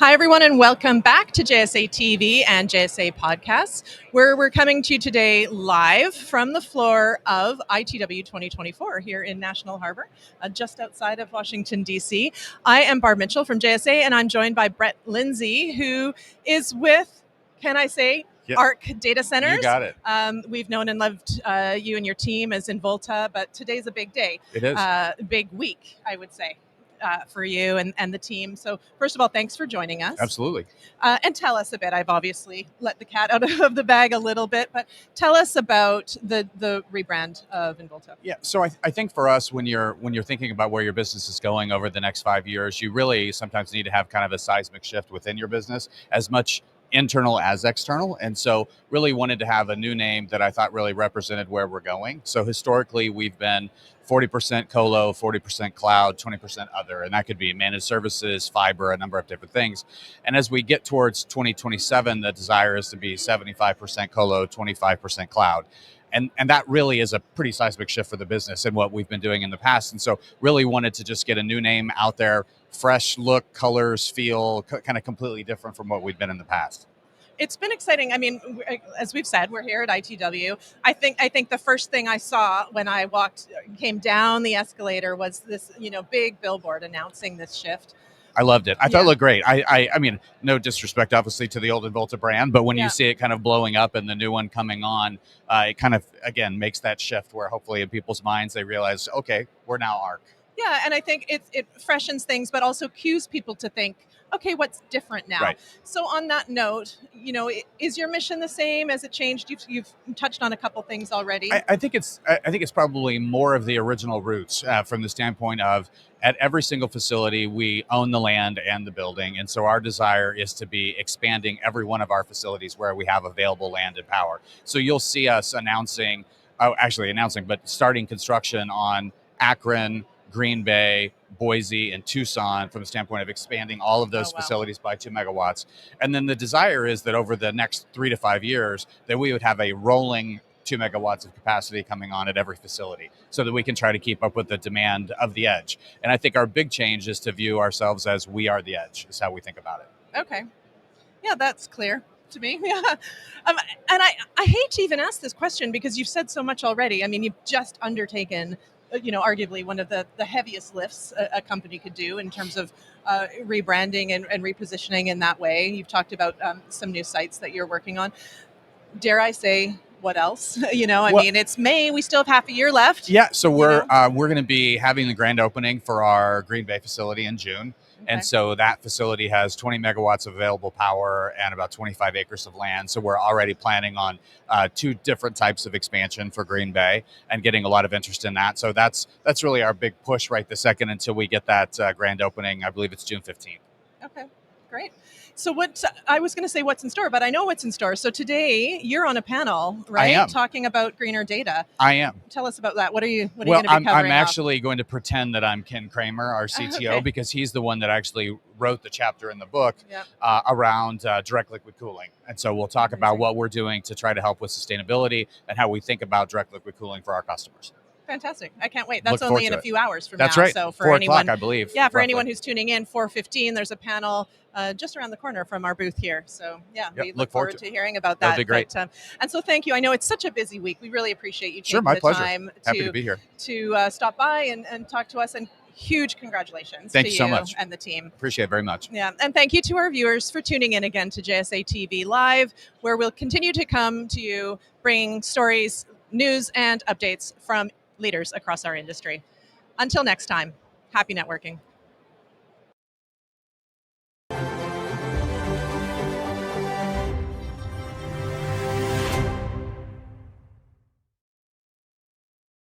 Hi, everyone, and welcome back to JSA TV and JSA Podcasts, where we're coming to you today live from the floor of ITW 2024 here in National Harbor, just outside of Washington, D.C. I am Barb Mitchell from JSA, and I'm joined by Brett Lindsey, who is with, can I say, Yep. ARC Data Centers. You got it. We've known and loved you and your team as Involta, but today's a big day. It is. Big week, I would say. For you and the team. So first of all, thanks for joining us. Absolutely. And tell us a bit. I've obviously let the cat out of the bag a little bit, but tell us about the rebrand of Involta. Yeah. So I think for us, when you're thinking about where your business is going over the next 5 years, you really sometimes need to have kind of a seismic shift within your business, as much internal as external. And so really wanted to have a new name that I thought really represented where we're going. So historically, we've been 40% colo, 40% cloud, 20% other, and that could be managed services, fiber, a number of different things. And as we get towards 2027, the desire is to be 75% colo, 25% cloud. And that really is a pretty seismic shift for the business and what we've been doing in the past. And so really wanted to just get a new name out there, fresh look, colors, feel, kind of completely different from what we've been in the past. It's been exciting. I mean, as we've said, we're here at ITW. I think the first thing I saw when I came down the escalator was this, big billboard announcing this shift. I loved it. I thought it looked great. I mean, no disrespect, obviously, to the old Involta brand, but when you see it kind of blowing up and the new one coming on, it kind of, again, makes that shift where hopefully in people's minds they realize, okay, we're now ARC. Yeah, and I think it freshens things, but also cues people to think, okay, what's different now? Right. So on that note, is your mission the same? Has it changed? You've touched on a couple things already. I think it's probably more of the original roots from the standpoint of at every single facility we own the land and the building, and so our desire is to be expanding every one of our facilities where we have available land and power. So you'll see us starting construction on Akron, Green Bay, Boise, and Tucson from the standpoint of expanding all of those facilities by 2 megawatts. And then the desire is that over the next 3 to 5 years, that we would have a rolling 2 megawatts of capacity coming on at every facility so that we can try to keep up with the demand of the edge. And I think our big change is to view ourselves as we are the edge, is how we think about it. Okay. Yeah, that's clear to me. Yeah. And I hate to even ask this question because you've said so much already. I mean, you've just undertaken arguably one of the heaviest lifts a company could do in terms of rebranding and repositioning in that way. You've talked about some new sites that you're working on. Dare I say, what else? I mean, it's May. We still have half a year left. Yeah, so we're going to be having the grand opening for our Green Bay facility in June. Okay. And so that facility has 20 megawatts of available power and about 25 acres of land. So we're already planning on 2 different types of expansion for Green Bay and getting a lot of interest in that. So that's really our big push right this second until we get that grand opening. I believe it's June 15th. Okay, great. So I was going to say what's in store, but I know what's in store. So today you're on a panel, right? I am. Talking about greener data. I am. Tell us about that. What are you going to be covering? I'm actually going to pretend that I'm Ken Kramer, our CTO, because he's the one that actually wrote the chapter in the book around direct liquid cooling. And so we'll talk about what we're doing to try to help with sustainability and how we think about direct liquid cooling for our customers. Fantastic. I can't wait. That's only in a few hours from now. That's right. So for 4 anyone, o'clock, I believe. Yeah, for anyone who's tuning in, 4:15, there's a panel just around the corner from our booth here. So we look forward to hearing about that. That'd be great. And so thank you. I know it's such a busy week. We really appreciate you taking my the pleasure. time Happy to be here. to stop by and talk to us. And huge congratulations Thank to you so much. And the team. Appreciate it very much. Yeah, and thank you to our viewers for tuning in again to JSA TV Live, where we'll continue to come to you, bring stories, news, and updates from leaders across our industry. Until next time, happy networking.